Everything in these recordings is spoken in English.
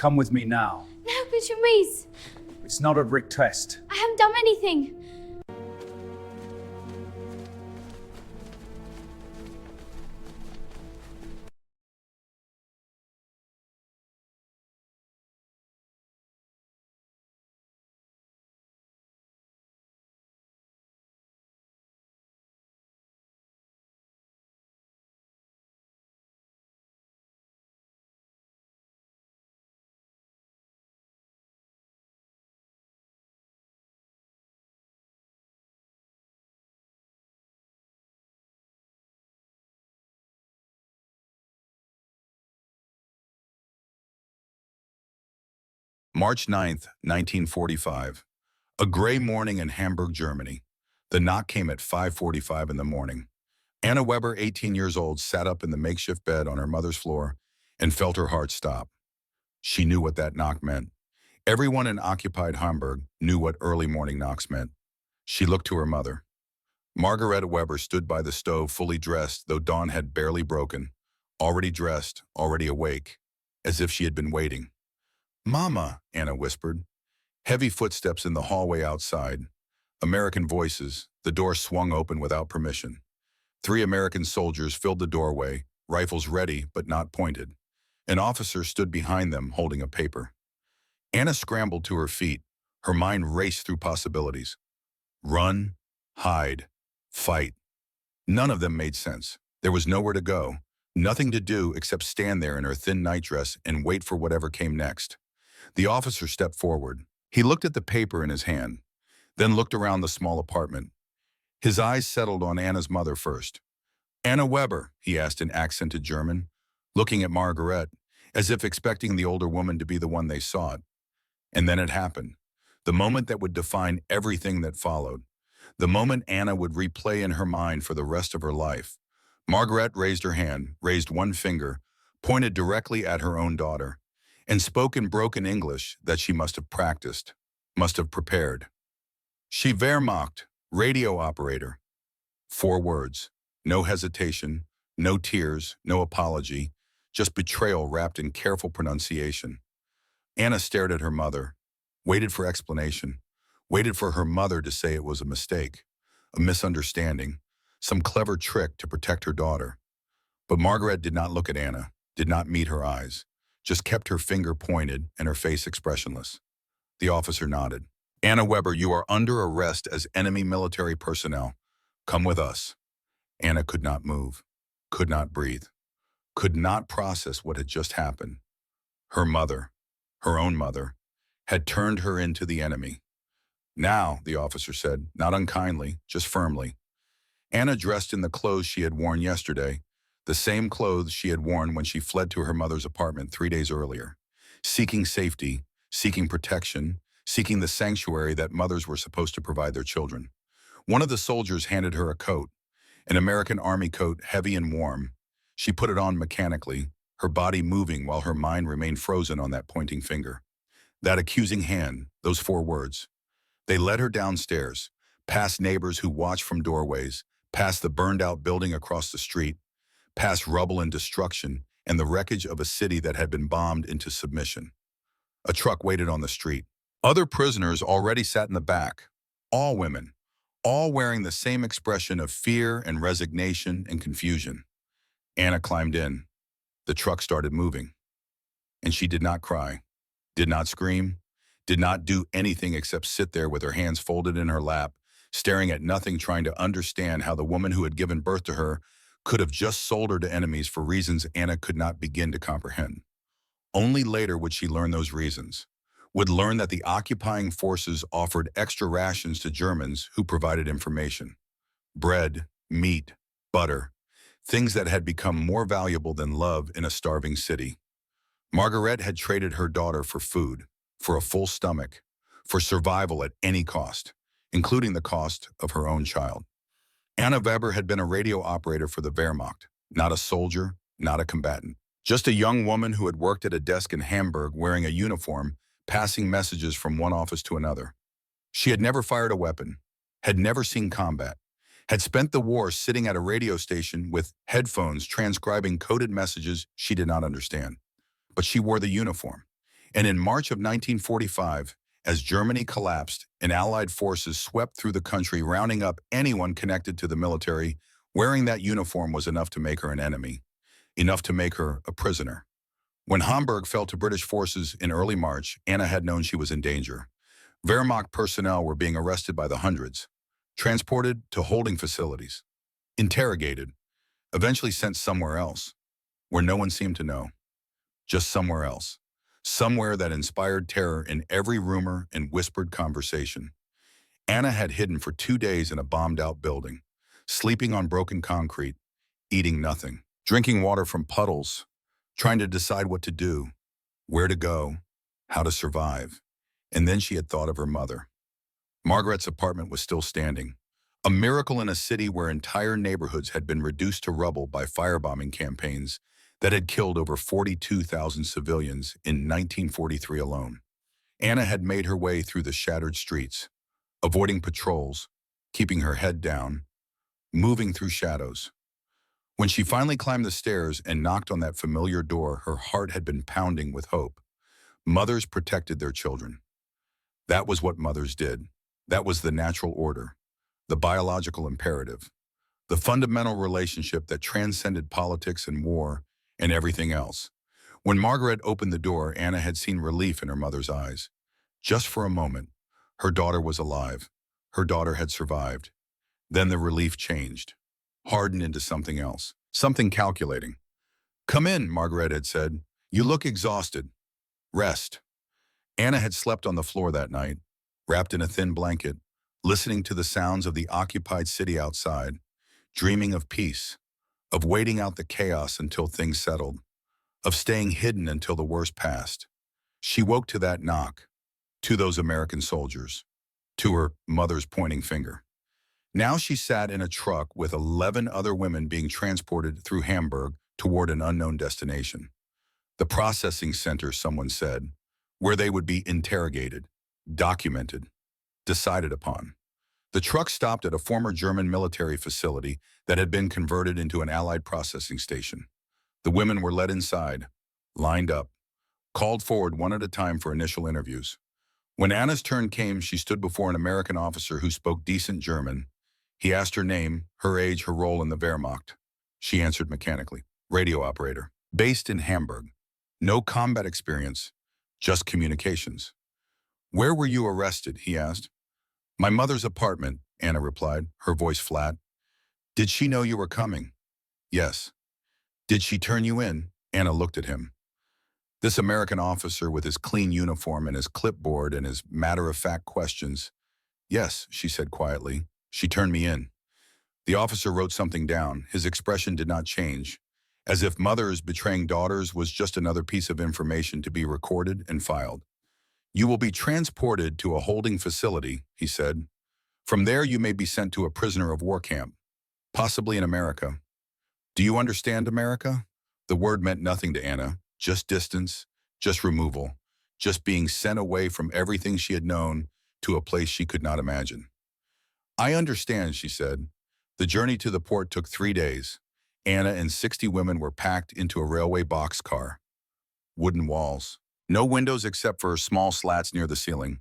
Come with me now. No, Mr. Reese. It's not a Rick test. I haven't done anything. March 9th, 1945. A gray morning in Hamburg, Germany. The knock came at 5:45 in the morning. Anna Weber, 18 years old, sat up in the makeshift bed on her mother's floor and felt her heart stop. She knew what that knock meant. Everyone in occupied Hamburg knew what early morning knocks meant. She looked to her mother. Margaret Weber stood by the stove, fully dressed, though dawn had barely broken. Already dressed, already awake, as if she had been waiting. "Mama," Anna whispered. Heavy footsteps in the hallway outside. American voices. The door swung open without permission. 3 American soldiers filled the doorway, rifles ready but not pointed. An officer stood behind them holding a paper. Anna scrambled to her feet. Her mind raced through possibilities. Run, hide, fight. None of them made sense. There was nowhere to go, nothing to do except stand there in her thin nightdress and wait for whatever came next. The officer stepped forward. He looked at the paper in his hand, then looked around the small apartment. His eyes settled on Anna's mother first. "Anna Weber," he asked in accented German, looking at Margaret, as if expecting the older woman to be the one they sought. And then it happened. The moment that would define everything that followed. The moment Anna would replay in her mind for the rest of her life. Margaret raised her hand, raised one finger, pointed directly at her own daughter, and spoke in broken English that she must have practiced, must have prepared. "She Wehrmacht, radio operator." 4 words. No hesitation, no tears, no apology, just betrayal wrapped in careful pronunciation. Anna stared at her mother, waited for explanation, waited for her mother to say it was a mistake, a misunderstanding, some clever trick to protect her daughter. But Margaret did not look at Anna, did not meet her eyes, just kept her finger pointed and her face expressionless. The officer nodded. "Anna Weber, you are under arrest as enemy military personnel. Come with us." Anna could not move, could not breathe, could not process what had just happened. Her mother, her own mother, had turned her into the enemy. "Now," the officer said, not unkindly, just firmly. Anna dressed in the clothes she had worn yesterday, the same clothes she had worn when she fled to her mother's apartment 3 days earlier, seeking safety, seeking protection, seeking the sanctuary that mothers were supposed to provide their children. One of the soldiers handed her a coat, an American Army coat, heavy and warm. She put it on mechanically, her body moving while her mind remained frozen on that pointing finger. That accusing hand, those 4 words. They led her downstairs, past neighbors who watched from doorways, past the burned-out building across the street, past rubble and destruction and the wreckage of a city that had been bombed into submission. A truck waited on the street. Other prisoners already sat in the back, all women, all wearing the same expression of fear and resignation and confusion. Anna climbed in. The truck started moving. And she did not cry, did not scream, did not do anything except sit there with her hands folded in her lap, staring at nothing, trying to understand how the woman who had given birth to her could have just sold her to enemies for reasons Anna could not begin to comprehend. Only later would she learn those reasons, would learn that the occupying forces offered extra rations to Germans who provided information. Bread, meat, butter, things that had become more valuable than love in a starving city. Margaret had traded her daughter for food, for a full stomach, for survival at any cost, including the cost of her own child. Anna Weber had been a radio operator for the Wehrmacht, not a soldier, not a combatant. Just a young woman who had worked at a desk in Hamburg wearing a uniform, passing messages from one office to another. She had never fired a weapon, had never seen combat, had spent the war sitting at a radio station with headphones transcribing coded messages she did not understand. But she wore the uniform, And in March of 1945, as Germany collapsed and Allied forces swept through the country rounding up anyone connected to the military, wearing that uniform was enough to make her an enemy, enough to make her a prisoner. When Hamburg fell to British forces in early March, Anna had known she was in danger. Wehrmacht personnel were being arrested by the hundreds, transported to holding facilities, interrogated, eventually sent somewhere else, where no one seemed to know, just somewhere else, somewhere that inspired terror in every rumor and whispered conversation. Anna had hidden for 2 days in a bombed-out building, sleeping on broken concrete, eating nothing, drinking water from puddles, trying to decide what to do, where to go, how to survive. And then she had thought of her mother. Margaret's apartment was still standing, a miracle in a city where entire neighborhoods had been reduced to rubble by firebombing campaigns that had killed over 42,000 civilians in 1943 alone. Anna had made her way through the shattered streets, avoiding patrols, keeping her head down, moving through shadows. When she finally climbed the stairs and knocked on that familiar door, her heart had been pounding with hope. Mothers protected their children. That was what mothers did. That was the natural order, the biological imperative, the fundamental relationship that transcended politics and war and everything else. When Margaret opened the door, Anna had seen relief in her mother's eyes. Just for a moment, her daughter was alive. Her daughter had survived. Then the relief changed, hardened into something else, something calculating. "Come in," Margaret had said. "You look exhausted. Rest." Anna had slept on the floor that night, wrapped in a thin blanket, listening to the sounds of the occupied city outside, dreaming of peace, of waiting out the chaos until things settled, of staying hidden until the worst passed. She woke to that knock, to those American soldiers, to her mother's pointing finger. Now she sat in a truck with 11 other women being transported through Hamburg toward an unknown destination. The processing center, someone said, where they would be interrogated, documented, decided upon. The truck stopped at a former German military facility that had been converted into an Allied processing station. The women were led inside, lined up, called forward one at a time for initial interviews. When Anna's turn came, she stood before an American officer who spoke decent German. He asked her name, her age, her role in the Wehrmacht. She answered mechanically, "Radio operator, based in Hamburg. No combat experience, just communications." "Where were you arrested?" he asked. "My mother's apartment," Anna replied, her voice flat. "Did she know you were coming?" "Yes." "Did she turn you in?" Anna looked at him. This American officer with his clean uniform and his clipboard and his matter-of-fact questions. "Yes," she said quietly. "She turned me in." The officer wrote something down. His expression did not change, as if mothers betraying daughters was just another piece of information to be recorded and filed. "You will be transported to a holding facility," he said. "From there you may be sent to a prisoner of war camp, possibly in America. Do you understand America?" The word meant nothing to Anna, just distance, just removal, just being sent away from everything she had known to a place she could not imagine. "I understand," she said. The journey to the port took 3 days. Anna and 60 women were packed into a railway boxcar. Wooden walls. No windows except for small slats near the ceiling.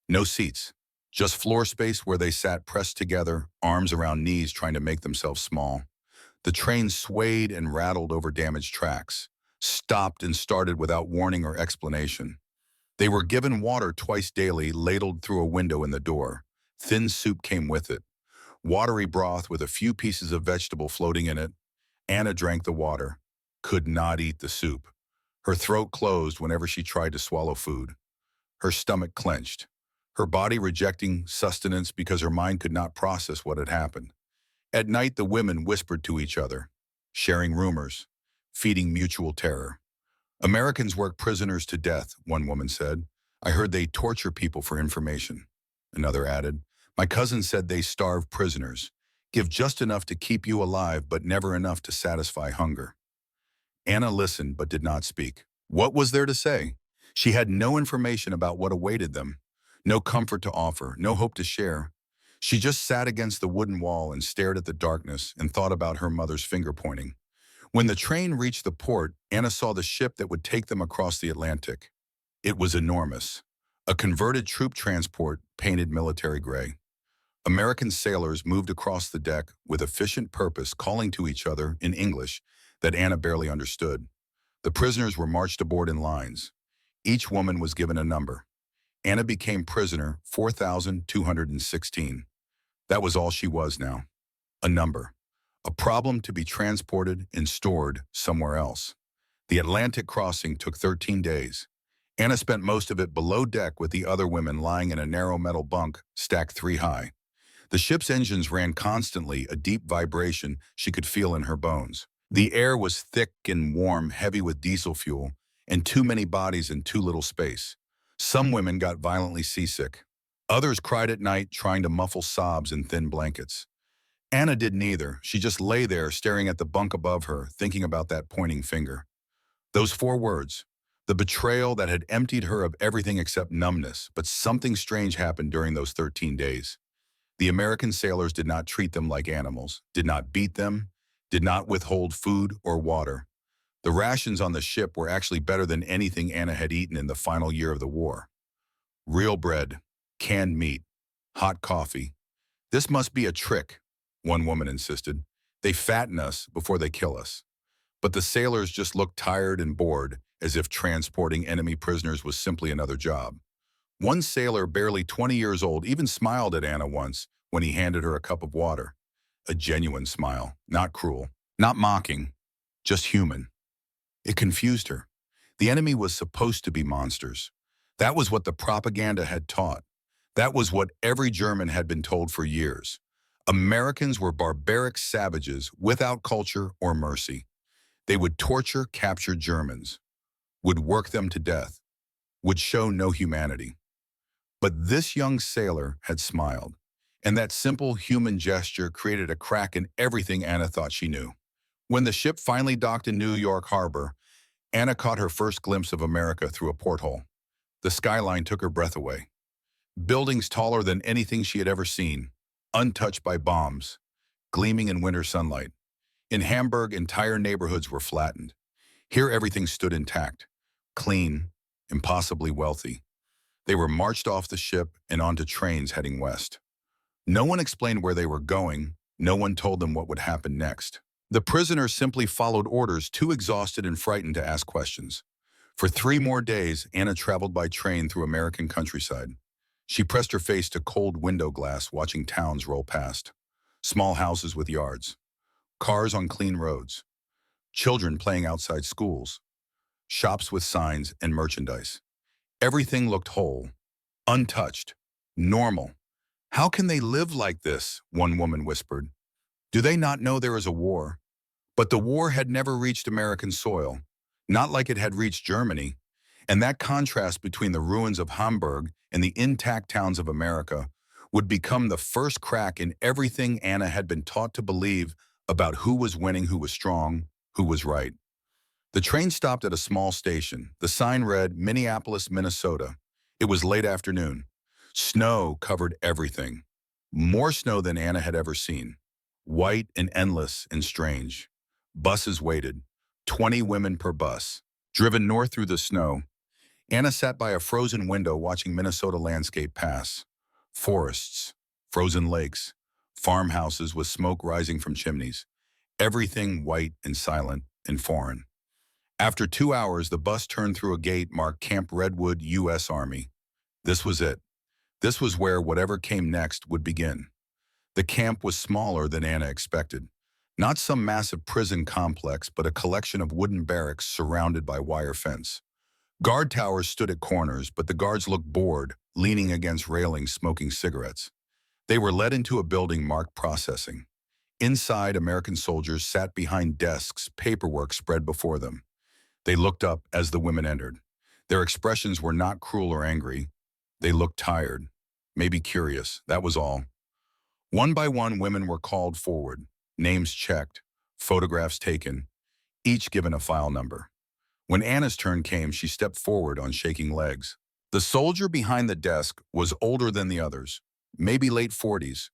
No seats. Just floor space where they sat pressed together, arms around knees trying to make themselves small. The train swayed and rattled over damaged tracks, stopped and started without warning or explanation. They were given water twice daily, ladled through a window in the door. Thin soup came with it. Watery broth with a few pieces of vegetable floating in it. Anna drank the water, could not eat the soup. Her throat closed whenever she tried to swallow food. Her stomach clenched, her body rejecting sustenance because her mind could not process what had happened. At night, the women whispered to each other, sharing rumors, feeding mutual terror. "Americans work prisoners to death," one woman said. "I heard they torture people for information." Another added, "My cousin said they starve prisoners, give just enough to keep you alive but never enough to satisfy hunger." Anna listened but did not speak. What was there to say? She had no information about what awaited them, no comfort to offer, no hope to share. She just sat against the wooden wall and stared at the darkness and thought about her mother's finger pointing. When the train reached the port, Anna saw the ship that would take them across the Atlantic. It was enormous. A converted troop transport painted military gray. American sailors moved across the deck with efficient purpose, calling to each other in English that Anna barely understood. The prisoners were marched aboard in lines. Each woman was given a number. Anna became prisoner 4,216. That was all she was now. A number. A problem to be transported and stored somewhere else. The Atlantic crossing took 13 days. Anna spent most of it below deck with the other women lying in a narrow metal bunk stacked 3 high. The ship's engines ran constantly, a deep vibration she could feel in her bones. The air was thick and warm, heavy with diesel fuel, and too many bodies in too little space. Some women got violently seasick. Others cried at night, trying to muffle sobs in thin blankets. Anna did neither. She just lay there, staring at the bunk above her, thinking about that pointing finger. Those 4 words. The betrayal that had emptied her of everything except numbness, but something strange happened during those 13 days. The American sailors did not treat them like animals, did not beat them, did not withhold food or water. The rations on the ship were actually better than anything Anna had eaten in the final year of the war. Real bread, canned meat, hot coffee. This must be a trick, one woman insisted. They fatten us before they kill us. But the sailors just looked tired and bored, as if transporting enemy prisoners was simply another job. One sailor, barely 20 years old, even smiled at Anna once when he handed her a cup of water. A genuine smile, not cruel, not mocking, just human. It confused her. The enemy was supposed to be monsters. That was what the propaganda had taught. That was what every German had been told for years. Americans were barbaric savages without culture or mercy. They would torture captured Germans, would work them to death, would show no humanity. But this young sailor had smiled, and that simple human gesture created a crack in everything Anna thought she knew. When the ship finally docked in New York Harbor, Anna caught her first glimpse of America through a porthole. The skyline took her breath away. Buildings taller than anything she had ever seen, untouched by bombs, gleaming in winter sunlight. In Hamburg, entire neighborhoods were flattened. Here everything stood intact, clean, impossibly wealthy. They were marched off the ship and onto trains heading west. No one explained where they were going. No one told them what would happen next. The prisoners simply followed orders, too exhausted and frightened to ask questions. For 3 more days, Anna traveled by train through American countryside. She pressed her face to cold window glass, watching towns roll past. Small houses with yards. Cars on clean roads. Children playing outside schools. Shops with signs and merchandise. Everything looked whole, untouched, normal. How can they live like this? One woman whispered. Do they not know there is a war? But the war had never reached American soil, not like it had reached Germany. And that contrast between the ruins of Hamburg and the intact towns of America would become the first crack in everything Anna had been taught to believe about who was winning, who was strong, who was right. The train stopped at a small station. The sign read, Minneapolis, Minnesota. It was late afternoon. Snow covered everything. More snow than Anna had ever seen. White and endless and strange. Buses waited. 20 women per bus. Driven north through the snow, Anna sat by a frozen window watching Minnesota landscape pass. Forests, frozen lakes, farmhouses with smoke rising from chimneys. Everything white and silent and foreign. After 2 hours, the bus turned through a gate marked Camp Redwood, U.S. Army. This was it. This was where whatever came next would begin. The camp was smaller than Anna expected. Not some massive prison complex, but a collection of wooden barracks surrounded by wire fence. Guard towers stood at corners, but the guards looked bored, leaning against railings, smoking cigarettes. They were led into a building marked processing. Inside, American soldiers sat behind desks, paperwork spread before them. They looked up as the women entered. Their expressions were not cruel or angry. They looked tired, maybe curious, that was all. One by one, women were called forward, names checked, photographs taken, each given a file number. When Anna's turn came, she stepped forward on shaking legs. The soldier behind the desk was older than the others, maybe late 40s,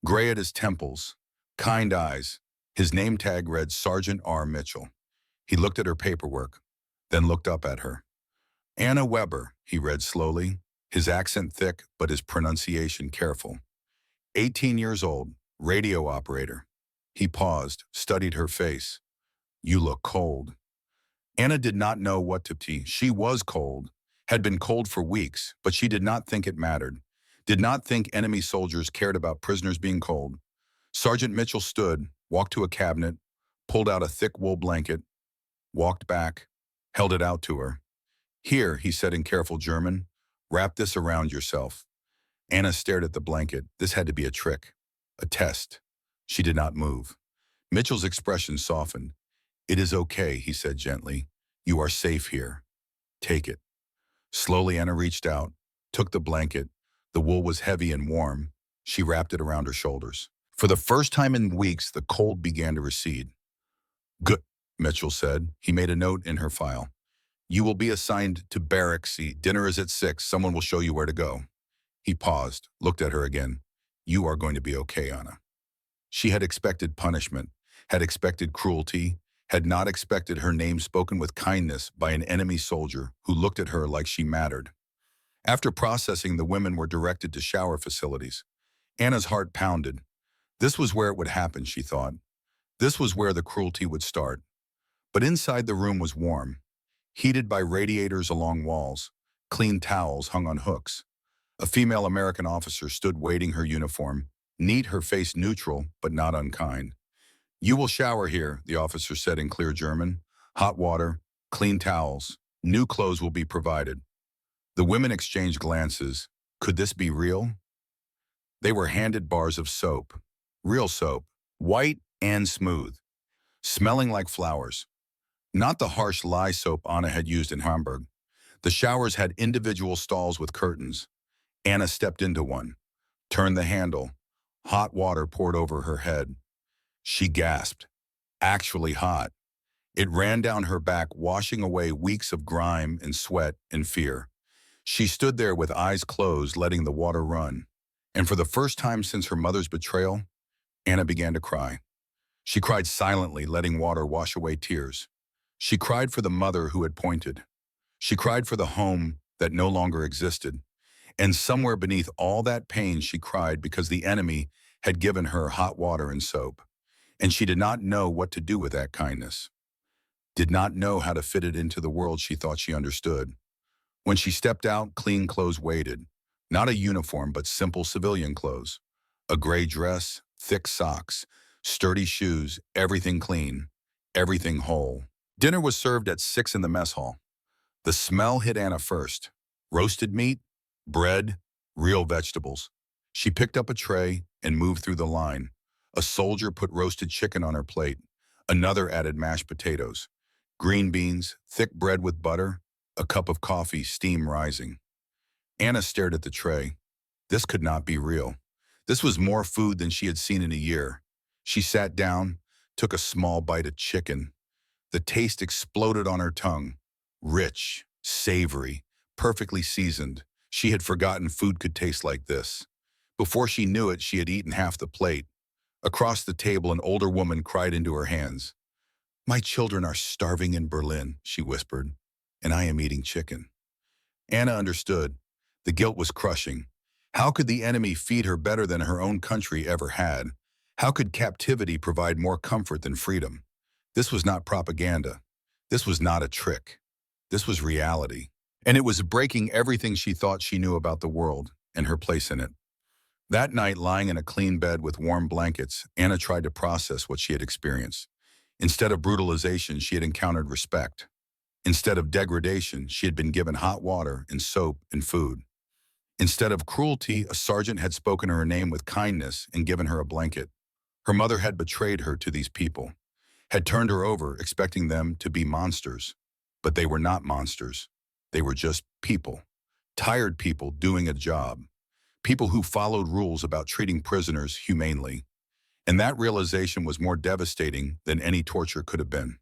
gray at his temples, kind eyes. His name tag read Sergeant R. Mitchell. He looked at her paperwork, then looked up at her. Anna Weber, he read slowly, his accent thick but his pronunciation careful. 18 years old, radio operator. He paused, studied her face. You look cold. Anna did not know what to say. She was cold, had been cold for weeks, but she did not think it mattered, did not think enemy soldiers cared about prisoners being cold. Sergeant Mitchell stood, walked to a cabinet, pulled out a thick wool blanket, walked back, held it out to her. Here, he said in careful German, wrap this around yourself. Anna stared at the blanket. This had to be a trick, a test. She did not move. Mitchell's expression softened. It is okay, he said gently. You are safe here. Take it. Slowly, Anna reached out, took the blanket. The wool was heavy and warm. She wrapped it around her shoulders. For the first time in weeks, the cold began to recede. Good, Mitchell said. He made a note in her file. You will be assigned to barracks. Dinner is at 6. Someone will show you where to go. He paused, looked at her again. You are going to be okay, Anna. She had expected punishment, had expected cruelty, had not expected her name spoken with kindness by an enemy soldier who looked at her like she mattered. After processing, the women were directed to shower facilities. Anna's heart pounded. This was where it would happen, she thought. This was where the cruelty would start. But inside the room was warm, heated by radiators along walls, clean towels hung on hooks. A female American officer stood waiting her uniform, neat, her face neutral, but not unkind. You will shower here, the officer said in clear German. Hot water, clean towels, new clothes will be provided. The women exchanged glances. Could this be real? They were handed bars of soap, real soap, white and smooth, smelling like flowers. Not the harsh lye soap Anna had used in Hamburg. The showers had individual stalls with curtains. Anna stepped into one, turned the handle. Hot water poured over her head. She gasped. Actually hot. It ran down her back, washing away weeks of grime and sweat and fear. She stood there with eyes closed, letting the water run. And for the first time since her mother's betrayal, Anna began to cry. She cried silently, letting water wash away tears. She cried for the mother who had pointed. She cried for the home that no longer existed. And somewhere beneath all that pain, she cried because the enemy had given her hot water and soap. And she did not know what to do with that kindness. Did not know how to fit it into the world she thought she understood. When she stepped out, clean clothes waited. Not a uniform, but simple civilian clothes. A gray dress, thick socks, sturdy shoes, everything clean, everything whole. Dinner was served at 6 in the mess hall. The smell hit Anna first. Roasted meat, bread, real vegetables. She picked up a tray and moved through the line. A soldier put roasted chicken on her plate. Another added mashed potatoes, green beans, thick bread with butter, a cup of coffee, steam rising. Anna stared at the tray. This could not be real. This was more food than she had seen in a year. She sat down, took a small bite of chicken. The taste exploded on her tongue. Rich, savory, perfectly seasoned. She had forgotten food could taste like this. Before she knew it, she had eaten half the plate. Across the table, an older woman cried into her hands. My children are starving in Berlin, she whispered, and I am eating chicken. Anna understood. The guilt was crushing. How could the enemy feed her better than her own country ever had? How could captivity provide more comfort than freedom? This was not propaganda. This was not a trick. This was reality. And it was breaking everything she thought she knew about the world and her place in it. That night, lying in a clean bed with warm blankets, Anna tried to process what she had experienced. Instead of brutalization, she had encountered respect. Instead of degradation, she had been given hot water and soap and food. Instead of cruelty, a sergeant had spoken her name with kindness and given her a blanket. Her mother had betrayed her to these people, had turned her over, expecting them to be monsters. But they were not monsters. They were just people, tired people doing a job, people who followed rules about treating prisoners humanely. And that realization was more devastating than any torture could have been,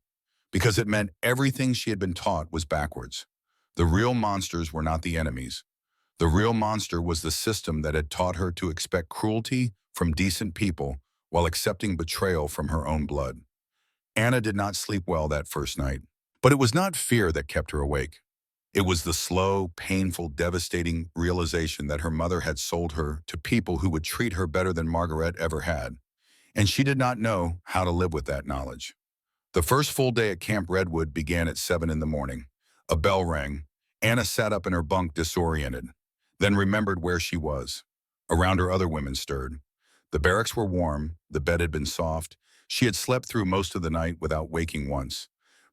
because it meant everything she had been taught was backwards. The real monsters were not the enemies. The real monster was the system that had taught her to expect cruelty from decent people while accepting betrayal from her own blood. Anna did not sleep well that first night, but it was not fear that kept her awake. It was the slow, painful, devastating realization that her mother had sold her to people who would treat her better than Margaret ever had, and she did not know how to live with that knowledge. The first full day at Camp Redwood began at 7 in the morning. A bell rang. Anna sat up in her bunk disoriented, then remembered where she was. Around her, other women stirred. The barracks were warm, the bed had been soft. She had slept through most of the night without waking once.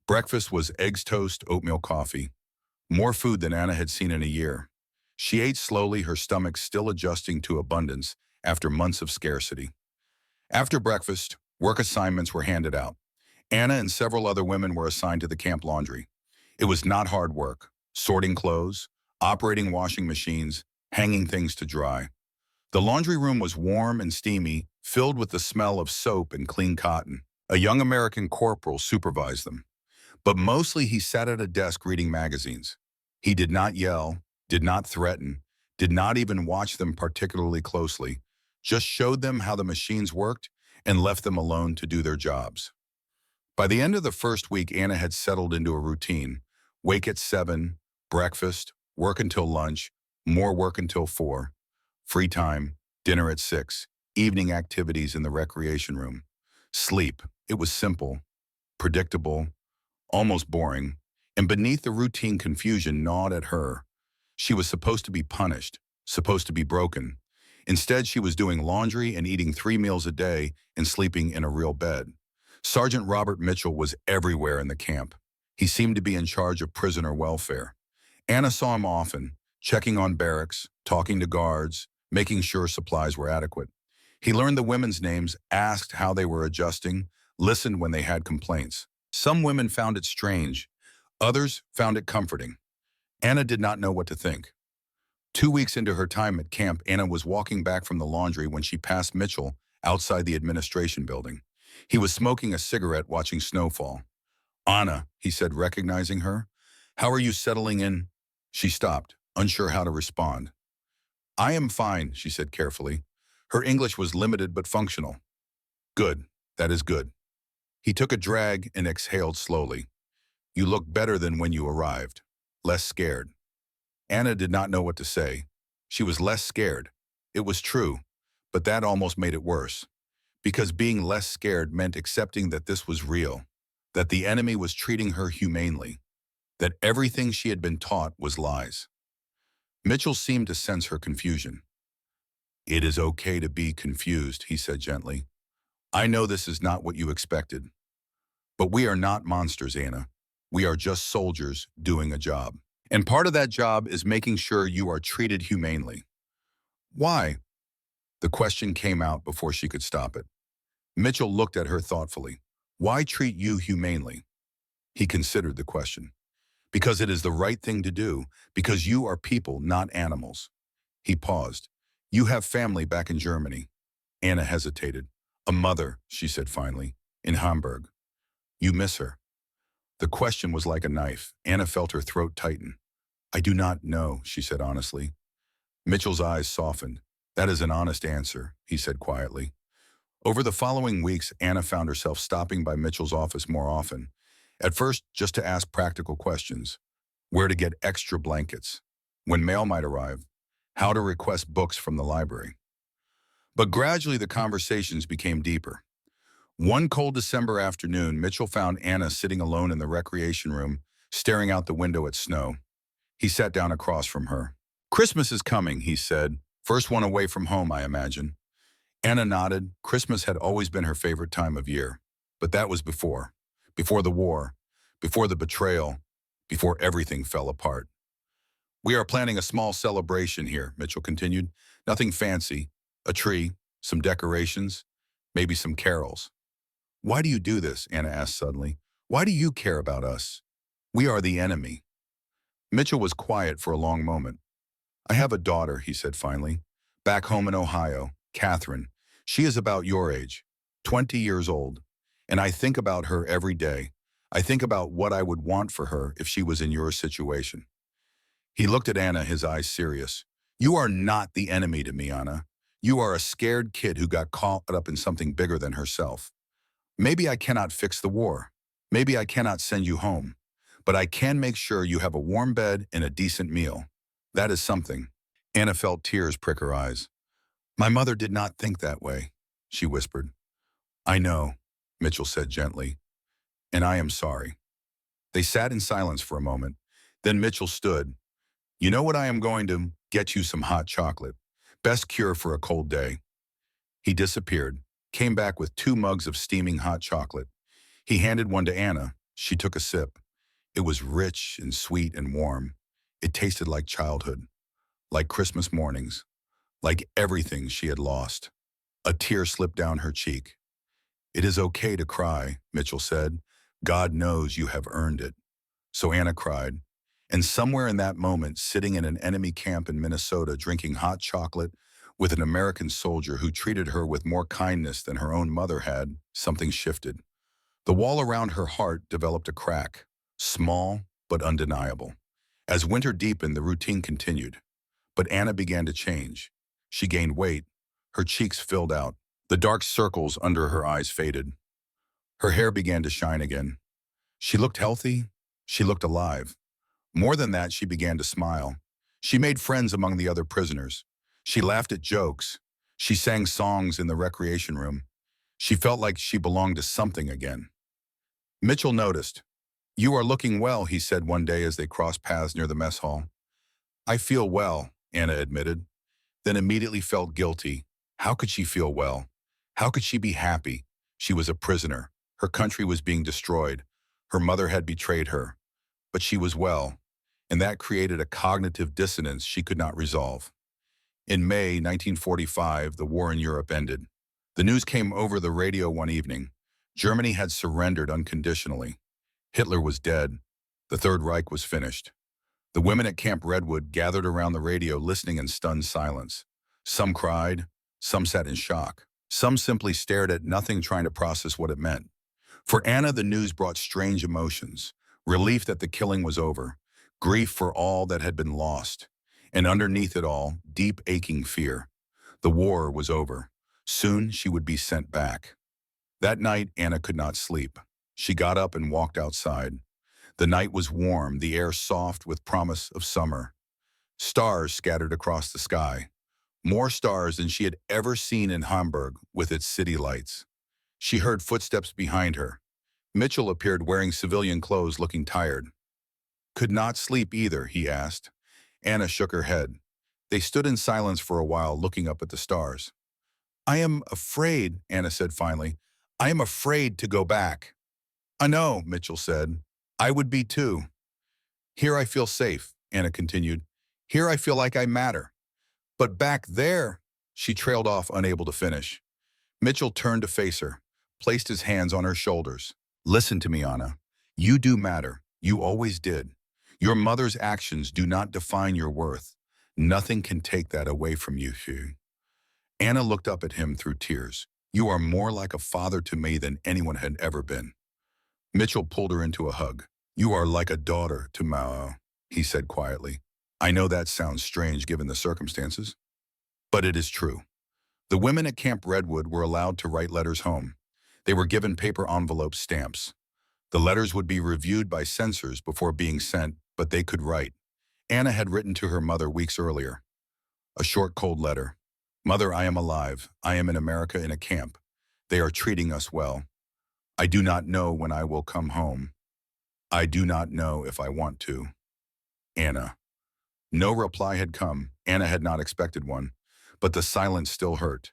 Breakfast was eggs toast, oatmeal coffee. More food than Anna had seen in a year. She ate slowly, her stomach still adjusting to abundance after months of scarcity. After breakfast, work assignments were handed out. Anna and several other women were assigned to the camp laundry. It was not hard work, sorting clothes, operating washing machines, hanging things to dry. The laundry room was warm and steamy, filled with the smell of soap and clean cotton. A young American corporal supervised them. But mostly he sat at a desk reading magazines. He did not yell, did not threaten, did not even watch them particularly closely, just showed them how the machines worked and left them alone to do their jobs. By the end of the first week, Anna had settled into a routine. Wake at 7, breakfast, work until lunch, more work until 4, free time, dinner at 6, evening activities in the recreation room. Sleep. It was simple, predictable, almost boring, and beneath the routine, confusion gnawed at her. She was supposed to be punished, supposed to be broken. Instead, she was doing laundry and eating 3 meals a day and sleeping in a real bed. Sergeant Robert Mitchell was everywhere in the camp. He seemed to be in charge of prisoner welfare. Anna saw him often, checking on barracks, talking to guards, making sure supplies were adequate. He learned the women's names, asked how they were adjusting, listened when they had complaints. Some women found it strange. Others found it comforting. Anna did not know what to think. 2 weeks into her time at camp, Anna was walking back from the laundry when she passed Mitchell outside the administration building. He was smoking a cigarette, watching snowfall. "Anna," he said, recognizing her. "How are you settling in?" She stopped, unsure how to respond. "I am fine," she said carefully. Her English was limited but functional. "Good. That is good." He took a drag and exhaled slowly. "You look better than when you arrived. Less scared." Anna did not know what to say. She was less scared. It was true, but that almost made it worse. Because being less scared meant accepting that this was real, that the enemy was treating her humanely, that everything she had been taught was lies. Mitchell seemed to sense her confusion. "It is okay to be confused," he said gently. "I know this is not what you expected. But we are not monsters, Anna. We are just soldiers doing a job. And part of that job is making sure you are treated humanely." "Why?" The question came out before she could stop it. Mitchell looked at her thoughtfully. "Why treat you humanely?" He considered the question. "Because it is the right thing to do, because you are people, not animals." He paused. "You have family back in Germany." Anna hesitated. "A mother," she said finally, "in Hamburg. You miss her." The question was like a knife. Anna felt her throat tighten. "I do not know," she said honestly. Mitchell's eyes softened. "That is an honest answer," he said quietly. Over the following weeks, Anna found herself stopping by Mitchell's office more often. At first, just to ask practical questions. Where to get extra blankets, when mail might arrive, how to request books from the library. But gradually the conversations became deeper. One cold December afternoon, Mitchell found Anna sitting alone in the recreation room, staring out the window at snow. He sat down across from her. "Christmas is coming," he said. "First one away from home, I imagine." Anna nodded. Christmas had always been her favorite time of year. But that was before. Before the war. Before the betrayal. Before everything fell apart. "We are planning a small celebration here," Mitchell continued. "Nothing fancy. A tree, some decorations, maybe some carols." "Why do you do this?" Anna asked suddenly. "Why do you care about us? We are the enemy." Mitchell was quiet for a long moment. "I have a daughter," he said finally, "back home in Ohio, Catherine. She is about your age, 20 years old. And I think about her every day. I think about what I would want for her if she was in your situation." He looked at Anna, his eyes serious. "You are not the enemy to me, Anna. You are a scared kid who got caught up in something bigger than herself. Maybe I cannot fix the war. Maybe I cannot send you home. but I can make sure you have a warm bed and a decent meal. That is something. Anna felt tears prick her eyes. My mother did not think that way, she whispered. I know, Mitchell said gently, and I am sorry. They sat in silence for a moment. Then Mitchell stood. You know what, I am going to get you some hot chocolate. Best cure for a cold day. He disappeared, came back with 2 mugs of steaming hot chocolate. He handed one to Anna. She took a sip. It was rich and sweet and warm. It tasted like childhood, like Christmas mornings, like everything she had lost. A tear slipped down her cheek. It is okay to cry, Mitchell said. God knows you have earned it. So Anna cried. And somewhere in that moment, sitting in an enemy camp in Minnesota, drinking hot chocolate with an American soldier who treated her with more kindness than her own mother had, something shifted. The wall around her heart developed a crack, small but undeniable. As winter deepened, the routine continued. But Anna began to change. She gained weight. Her cheeks filled out. The dark circles under her eyes faded. Her hair began to shine again. She looked healthy. She looked alive. More than that, she began to smile. She made friends among the other prisoners. She laughed at jokes. She sang songs in the recreation room. She felt like she belonged to something again. Mitchell noticed. You are looking well, he said one day as they crossed paths near the mess hall. I feel well, Anna admitted, then immediately felt guilty. How could she feel well? How could she be happy? She was a prisoner. Her country was being destroyed. Her mother had betrayed her. But she was well, and that created a cognitive dissonance she could not resolve. In May 1945, the war in Europe ended. The news came over the radio one evening. Germany had surrendered unconditionally. Hitler was dead. The Third Reich was finished. The women at Camp Redwood gathered around the radio listening in stunned silence. Some cried, some sat in shock. Some simply stared at nothing, trying to process what it meant. For Anna, the news brought strange emotions. Relief that the killing was over, grief for all that had been lost, and underneath it all, deep aching fear. The war was over. Soon she would be sent back. That night, Anna could not sleep. She got up and walked outside. The night was warm, the air soft with promise of summer. Stars scattered across the sky. More stars than she had ever seen in Hamburg with its city lights. She heard footsteps behind her. Mitchell appeared wearing civilian clothes, looking tired. Could not sleep either, he asked. Anna shook her head. They stood in silence for a while, looking up at the stars. I am afraid, Anna said finally. I am afraid to go back. I know, Mitchell said. I would be too. Here I feel safe, Anna continued. Here I feel like I matter. But back there, she trailed off, unable to finish. Mitchell turned to face her, placed his hands on her shoulders. Listen to me, Anna. You do matter. You always did. Your mother's actions do not define your worth. Nothing can take that away from you, Hugh. Anna looked up at him through tears. You are more like a father to me than anyone had ever been. Mitchell pulled her into a hug. You are like a daughter to Mao, he said quietly. I know that sounds strange given the circumstances, but it is true. The women at Camp Redwood were allowed to write letters home. They were given paper envelope stamps. The letters would be reviewed by censors before being sent, but they could write. Anna had written to her mother weeks earlier. A short, cold letter. Mother, I am alive. I am in America in a camp. They are treating us well. I do not know when I will come home. I do not know if I want to. Anna. No reply had come. Anna had not expected one, but the silence still hurt.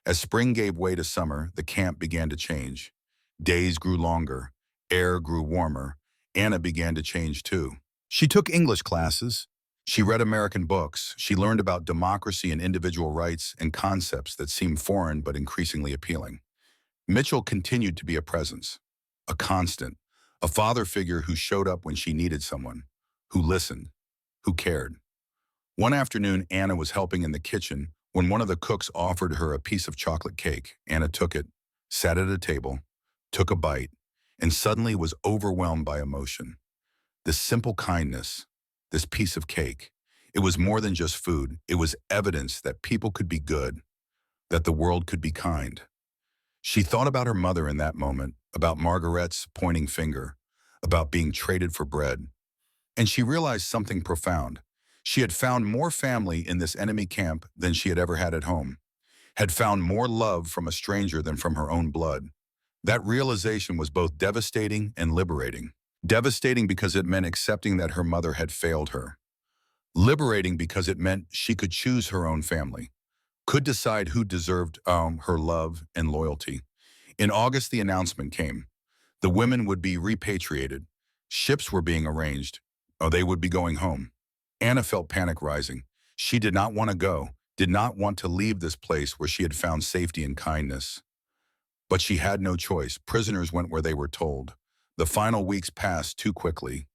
As spring gave way to summer, the camp began to change. Days grew longer. Air grew warmer. Anna began to change too. She took English classes. She read American books. She learned about democracy and individual rights and concepts that seemed foreign but increasingly appealing. Mitchell continued to be a presence, a constant, a father figure who showed up when she needed someone, who listened, who cared. One afternoon, Anna was helping in the kitchen when one of the cooks offered her a piece of chocolate cake. Anna took it, sat at a table, took a bite, and suddenly was overwhelmed by emotion. This simple kindness, this piece of cake, it was more than just food. It was evidence that people could be good, that the world could be kind. She thought about her mother in that moment, about Margaret's pointing finger, about being traded for bread. And she realized something profound. She had found more family in this enemy camp than she had ever had at home, had found more love from a stranger than from her own blood. That realization was both devastating and liberating. Devastating because it meant accepting that her mother had failed her. Liberating because it meant she could choose her own family, could decide who deserved her love and loyalty. In August, the announcement came. The women would be repatriated. Ships were being arranged. Or they would be going home. Anna felt panic rising. She did not want to go, did not want to leave this place where she had found safety and kindness. But she had no choice. Prisoners went where they were told. The final weeks passed too quickly.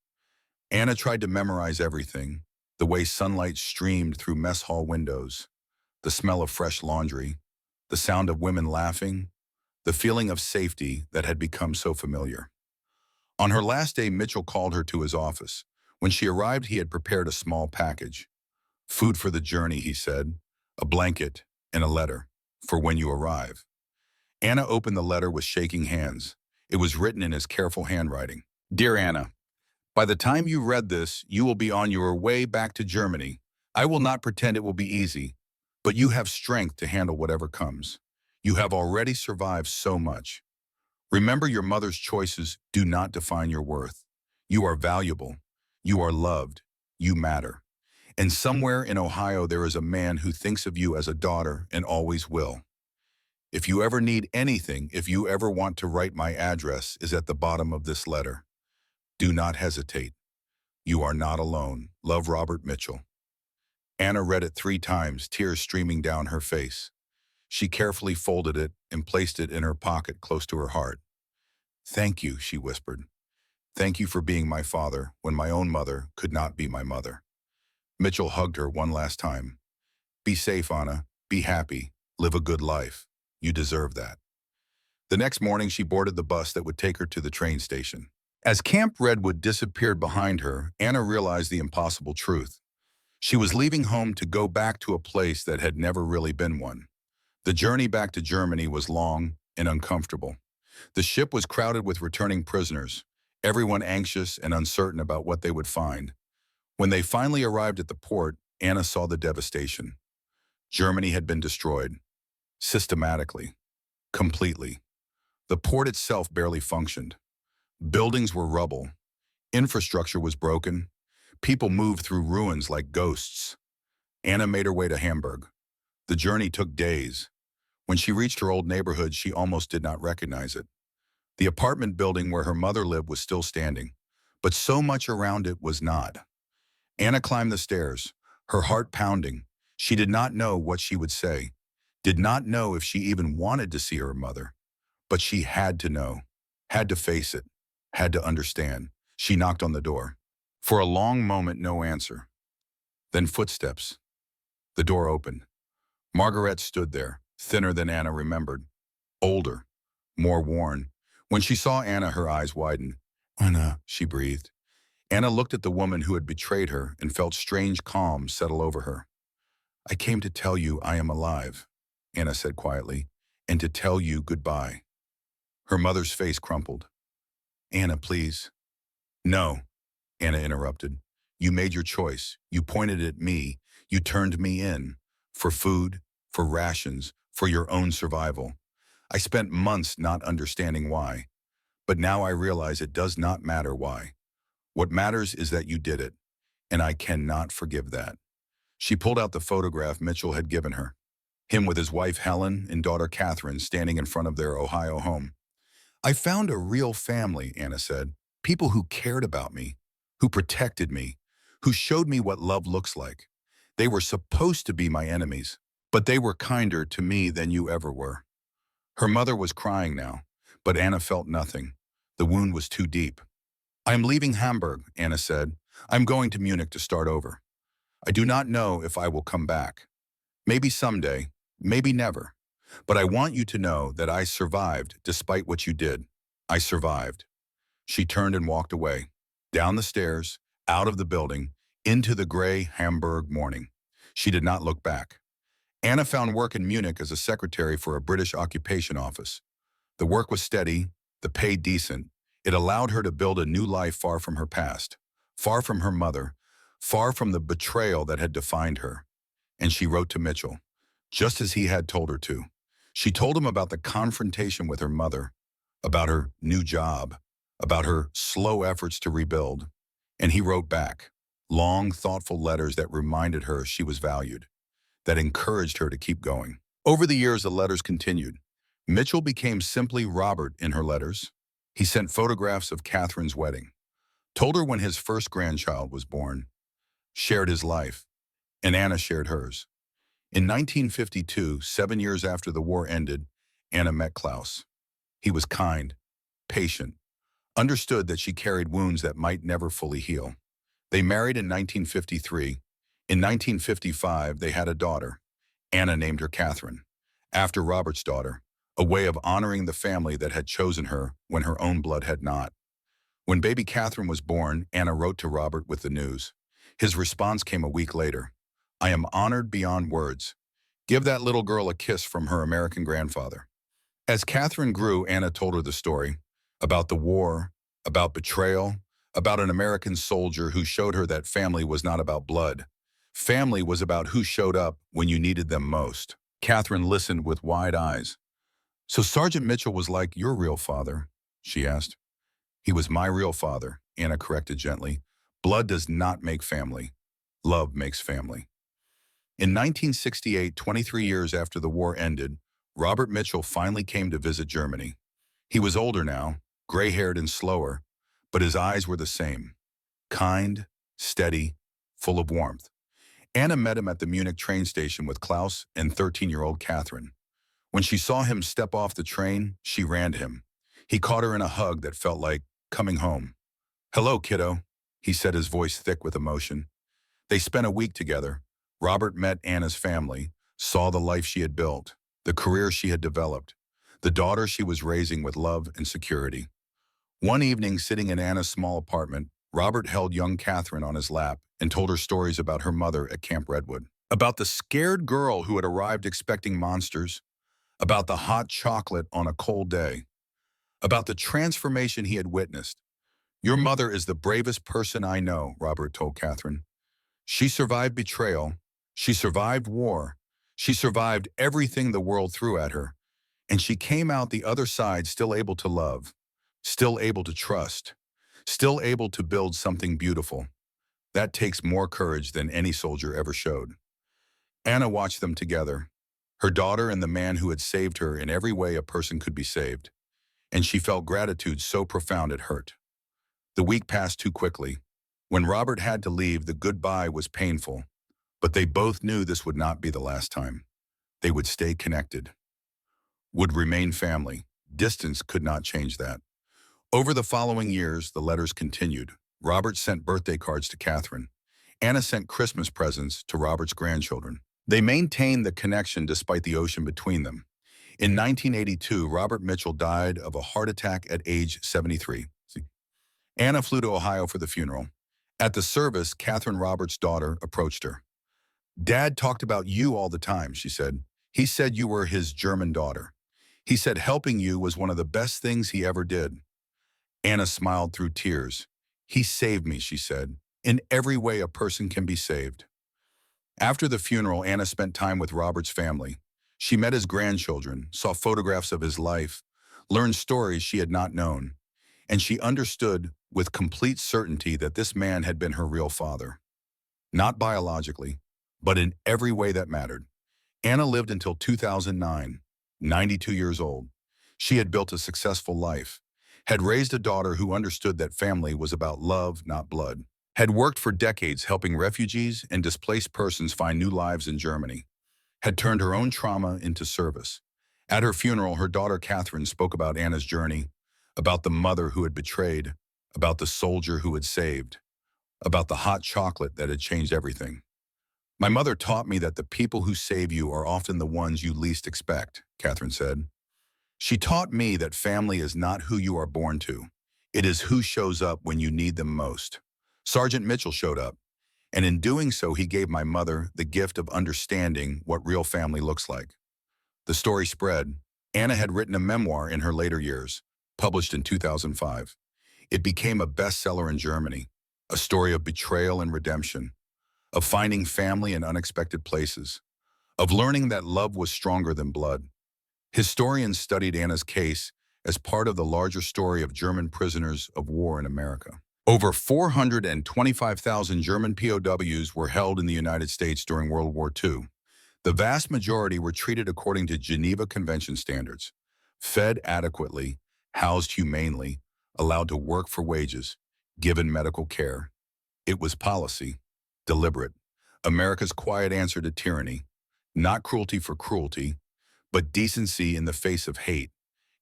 Anna tried to memorize everything, the way sunlight streamed through mess hall windows, the smell of fresh laundry, the sound of women laughing, the feeling of safety that had become so familiar. On her last day, Mitchell called her to his office. When she arrived, he had prepared a small package. Food for the journey, he said, a blanket and a letter for when you arrive. Anna opened the letter with shaking hands. It was written in his careful handwriting. Dear Anna, by the time you read this, you will be on your way back to Germany. I will not pretend it will be easy, but you have strength to handle whatever comes. You have already survived so much. Remember, your mother's choices do not define your worth. You are valuable. You are loved. You matter. And somewhere in Ohio, there is a man who thinks of you as a daughter and always will. If you ever need anything, if you ever want to write, my address is at the bottom of this letter. Do not hesitate. You are not alone. Love, Robert Mitchell. Anna read it 3 times, tears streaming down her face. She carefully folded it and placed it in her pocket close to her heart. Thank you, she whispered. Thank you for being my father when my own mother could not be my mother. Mitchell hugged her one last time. Be safe, Anna. Be happy. Live a good life. You deserve that. The next morning, she boarded the bus that would take her to the train station. As Camp Redwood disappeared behind her, Anna realized the impossible truth. She was leaving home to go back to a place that had never really been one. The journey back to Germany was long and uncomfortable. The ship was crowded with returning prisoners, everyone anxious and uncertain about what they would find. When they finally arrived at the port, Anna saw the devastation. Germany had been destroyed. Systematically. Completely. The port itself barely functioned. Buildings were rubble. Infrastructure was broken. People moved through ruins like ghosts. Anna made her way to Hamburg. The journey took days. When she reached her old neighborhood, she almost did not recognize it. The apartment building where her mother lived was still standing, but so much around it was not. Anna climbed the stairs, her heart pounding. She did not know what she would say, did not know if she even wanted to see her mother. But she had to know, had to face it, had to understand. She knocked on the door. For a long moment, no answer. Then footsteps. The door opened. Margaret stood there, thinner than Anna remembered, older, more worn. When she saw Anna, her eyes widened. Anna, she breathed. Anna looked at the woman who had betrayed her and felt strange calm settle over her. I came to tell you I am alive, Anna said quietly, and to tell you goodbye. Her mother's face crumpled. Anna, please. No, Anna interrupted. You made your choice. You pointed at me. You turned me in. For food, for rations, for your own survival. I spent months not understanding why. But now I realize it does not matter why. What matters is that you did it, and I cannot forgive that. She pulled out the photograph Mitchell had given her. Him with his wife Helen and daughter Catherine standing in front of their Ohio home. I found a real family, Anna said. People who cared about me, who protected me, who showed me what love looks like. They were supposed to be my enemies, but they were kinder to me than you ever were. Her mother was crying now, but Anna felt nothing. The wound was too deep. I am leaving Hamburg, Anna said. I'm going to Munich to start over. I do not know if I will come back. Maybe someday, maybe never. But I want you to know that I survived despite what you did. I survived. She turned and walked away, down the stairs, out of the building, into the gray Hamburg morning. She did not look back. Anna found work in Munich as a secretary for a British occupation office. The work was steady, the pay decent, It allowed her to build a new life far from her past, far from her mother, far from the betrayal that had defined her. And she wrote to Mitchell, just as he had told her to. She told him about the confrontation with her mother, about her new job, about her slow efforts to rebuild. And he wrote back, long, thoughtful letters that reminded her she was valued, that encouraged her to keep going. Over the years, the letters continued. Mitchell became simply Robert in her letters. He sent photographs of Catherine's wedding, told her when his first grandchild was born, shared his life, and Anna shared hers. In 1952, 7 years after the war ended, Anna met Klaus. He was kind, patient, understood that she carried wounds that might never fully heal. They married in 1953. In 1955, they had a daughter. Anna named her Catherine, after Robert's daughter, a way of honoring the family that had chosen her when her own blood had not. When baby Catherine was born, Anna wrote to Robert with the news. His response came a week later. I am honored beyond words. Give that little girl a kiss from her American grandfather. As Catherine grew, Anna told her the story about the war, about betrayal, about an American soldier who showed her that family was not about blood. Family was about who showed up when you needed them most. Catherine listened with wide eyes. So Sergeant Mitchell was like your real father, she asked. He was my real father, Anna corrected gently. Blood does not make family. Love makes family. In 1968, 23 years after the war ended, Robert Mitchell finally came to visit Germany. He was older now, gray-haired and slower, but his eyes were the same. Kind, steady, full of warmth. Anna met him at the Munich train station with Klaus and 13-year-old Catherine. When she saw him step off the train, she ran to him. He caught her in a hug that felt like coming home. Hello, kiddo, he said, his voice thick with emotion. They spent a week together. Robert met Anna's family, saw the life she had built, the career she had developed, the daughter she was raising with love and security. One evening, sitting in Anna's small apartment, Robert held young Catherine on his lap and told her stories about her mother at Camp Redwood, about the scared girl who had arrived expecting monsters, about the hot chocolate on a cold day, about the transformation he had witnessed. Your mother is the bravest person I know, Robert told Catherine. She survived betrayal. She survived war. She survived everything the world threw at her. And she came out the other side still able to love, still able to trust, still able to build something beautiful. That takes more courage than any soldier ever showed. Anna watched them together, her daughter and the man who had saved her in every way a person could be saved. And she felt gratitude so profound it hurt. The week passed too quickly. When Robert had to leave, the goodbye was painful, but they both knew this would not be the last time. They would stay connected, would remain family. Distance could not change that. Over the following years, the letters continued. Robert sent birthday cards to Catherine. Anna sent Christmas presents to Robert's grandchildren. They maintained the connection despite the ocean between them. In 1982, Robert Mitchell died of a heart attack at age 73. Anna flew to Ohio for the funeral. At the service, Catherine, Robert's daughter, approached her. Dad talked about you all the time, she said. He said you were his German daughter. He said helping you was one of the best things he ever did. Anna smiled through tears. He saved me, she said. In every way a person can be saved. After the funeral, Anna spent time with Robert's family. She met his grandchildren, saw photographs of his life, learned stories she had not known, and she understood with complete certainty that this man had been her real father. Not biologically, but in every way that mattered. Anna lived until 2009, 92 years old. She had built a successful life, had raised a daughter who understood that family was about love, not blood, had worked for decades helping refugees and displaced persons find new lives in Germany, had turned her own trauma into service. At her funeral, her daughter Catherine spoke about Anna's journey, about the mother who had betrayed, about the soldier who had saved, about the hot chocolate that had changed everything. My mother taught me that the people who save you are often the ones you least expect, Catherine said. She taught me that family is not who you are born to. It is who shows up when you need them most. Sergeant Mitchell showed up, and in doing so, he gave my mother the gift of understanding what real family looks like. The story spread. Anna had written a memoir in her later years, published in 2005. It became a bestseller in Germany, a story of betrayal and redemption, of finding family in unexpected places, of learning that love was stronger than blood. Historians studied Anna's case as part of the larger story of German prisoners of war in America. Over 425,000 German POWs were held in the United States during World War II. The vast majority were treated according to Geneva Convention standards, fed adequately, housed humanely, allowed to work for wages, given medical care. It was policy, deliberate, America's quiet answer to tyranny, not cruelty for cruelty, but decency in the face of hate.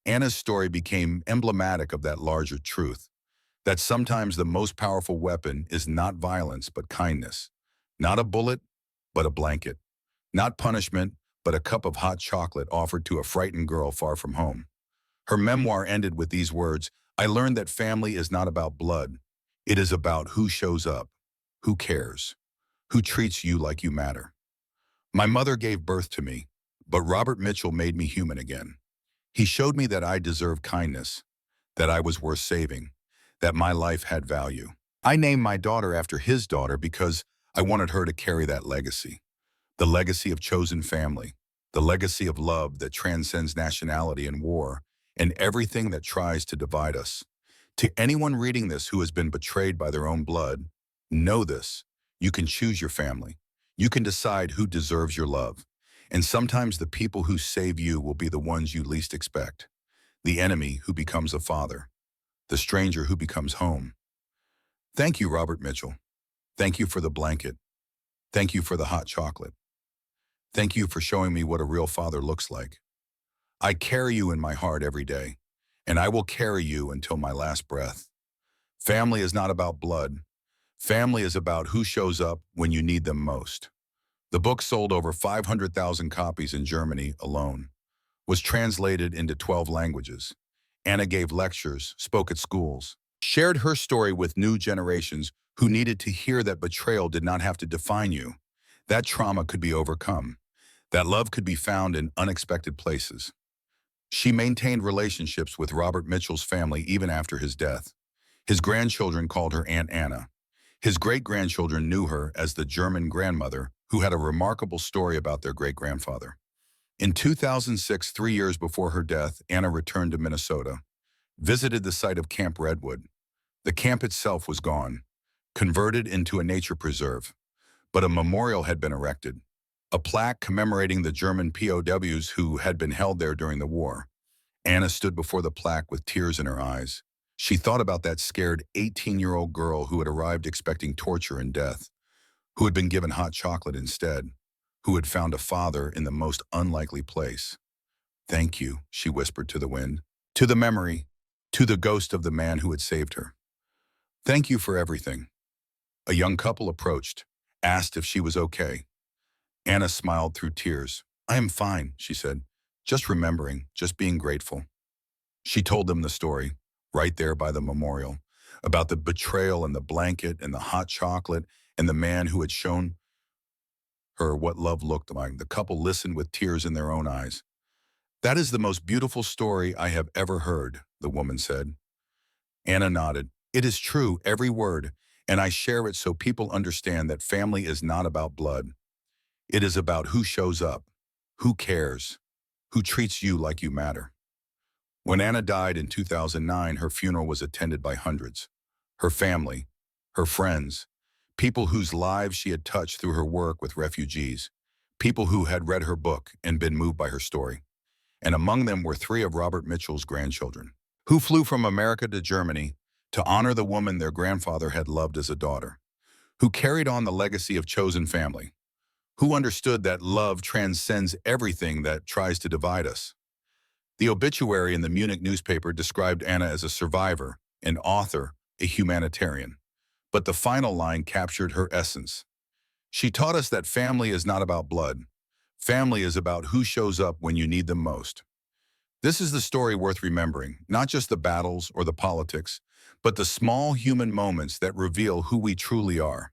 Anna's story became emblematic of that larger truth, that sometimes the most powerful weapon is not violence but kindness, not a bullet but a blanket, not punishment but a cup of hot chocolate offered to a frightened girl far from home. Her memoir ended with these words, "I learned that family is not about blood. It is about who shows up, who cares, who treats you like you matter. My mother gave birth to me, but Robert Mitchell made me human again. He showed me that I deserved kindness, that I was worth saving, that my life had value. I named my daughter after his daughter because I wanted her to carry that legacy, the legacy of chosen family, the legacy of love that transcends nationality and war, and everything that tries to divide us. To anyone reading this who has been betrayed by their own blood, know this: you can choose your family. You can decide who deserves your love. And sometimes the people who save you will be the ones you least expect. The enemy who becomes a father. The stranger who becomes home. Thank you, Robert Mitchell. Thank you for the blanket. Thank you for the hot chocolate. Thank you for showing me what a real father looks like. I carry you in my heart every day, and I will carry you until my last breath. Family is not about blood. Family is about who shows up when you need them most. The book sold over 500,000 copies in Germany alone, was translated into 12 languages. Anna gave lectures, spoke at schools, shared her story with new generations who needed to hear that betrayal did not have to define you, that trauma could be overcome, that love could be found in unexpected places. She maintained relationships with Robert Mitchell's family even after his death. His grandchildren called her Aunt Anna. His great-grandchildren knew her as the German grandmother who had a remarkable story about their great-grandfather. In 2006, 3 years before her death, Anna returned to Minnesota, visited the site of Camp Redwood. The camp itself was gone, converted into a nature preserve, but a memorial had been erected, a plaque commemorating the German POWs who had been held there during the war. Anna stood before the plaque with tears in her eyes. She thought about that scared 18-year-old girl who had arrived expecting torture and death, who had been given hot chocolate instead, who had found a father in the most unlikely place. "Thank you," she whispered to the wind, to the memory, to the ghost of the man who had saved her. "Thank you for everything." A young couple approached, asked if she was okay. Anna smiled through tears. "I am fine," she said, "just remembering, just being grateful." She told them the story, right there by the memorial, about the betrayal and the blanket and the hot chocolate and the man who had shown her what love looked like. The couple listened with tears in their own eyes. "That is the most beautiful story I have ever heard," the woman said. Anna nodded. "It is true, every word, and I share it so people understand that family is not about blood. It is about who shows up, who cares, who treats you like you matter." When Anna died in 2009, her funeral was attended by hundreds. Her family, her friends, people whose lives she had touched through her work with refugees, people who had read her book and been moved by her story. And among them were 3 of Robert Mitchell's grandchildren, who flew from America to Germany to honor the woman their grandfather had loved as a daughter, who carried on the legacy of chosen family, who understood that love transcends everything that tries to divide us. The obituary in the Munich newspaper described Anna as a survivor, an author, a humanitarian. But the final line captured her essence. She taught us that family is not about blood. Family is about who shows up when you need them most. This is the story worth remembering, not just the battles or the politics, but the small human moments that reveal who we truly are.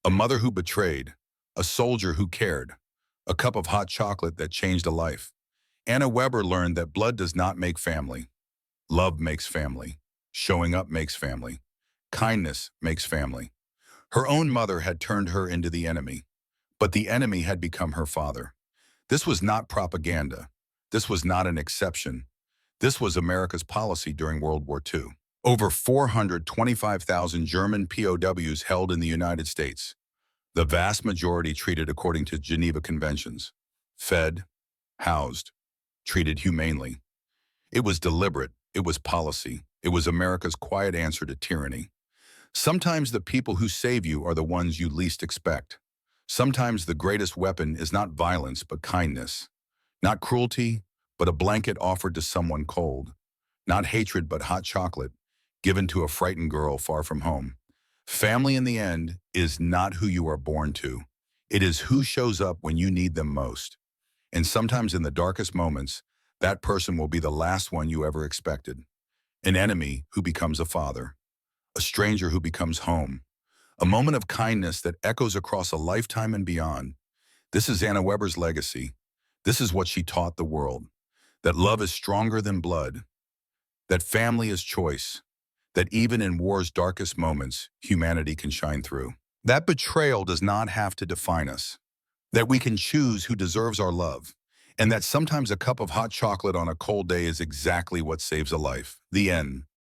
A mother who betrayed, a soldier who cared, a cup of hot chocolate that changed a life. Anna Weber learned that blood does not make family. Love makes family. Showing up makes family. Kindness makes family. Her own mother had turned her into the enemy, but the enemy had become her father. This was not propaganda. This was not an exception. This was America's policy during World War II. Over 425,000 German POWs held in the United States. The vast majority treated according to Geneva Conventions. Fed, housed, treated humanely. It was deliberate. It was policy. It was America's quiet answer to tyranny. Sometimes the people who save you are the ones you least expect. Sometimes the greatest weapon is not violence, but kindness. Not cruelty, but a blanket offered to someone cold. Not hatred, but hot chocolate, given to a frightened girl far from home. Family in the end is not who you are born to. It is who shows up when you need them most. And sometimes in the darkest moments, that person will be the last one you ever expected. An enemy who becomes a father. A stranger who becomes home. A moment of kindness that echoes across a lifetime and beyond. This is Anna Weber's legacy. This is what she taught the world. That love is stronger than blood. That family is choice. That even in war's darkest moments, humanity can shine through. That betrayal does not have to define us. That we can choose who deserves our love. And that sometimes a cup of hot chocolate on a cold day is exactly what saves a life. The end.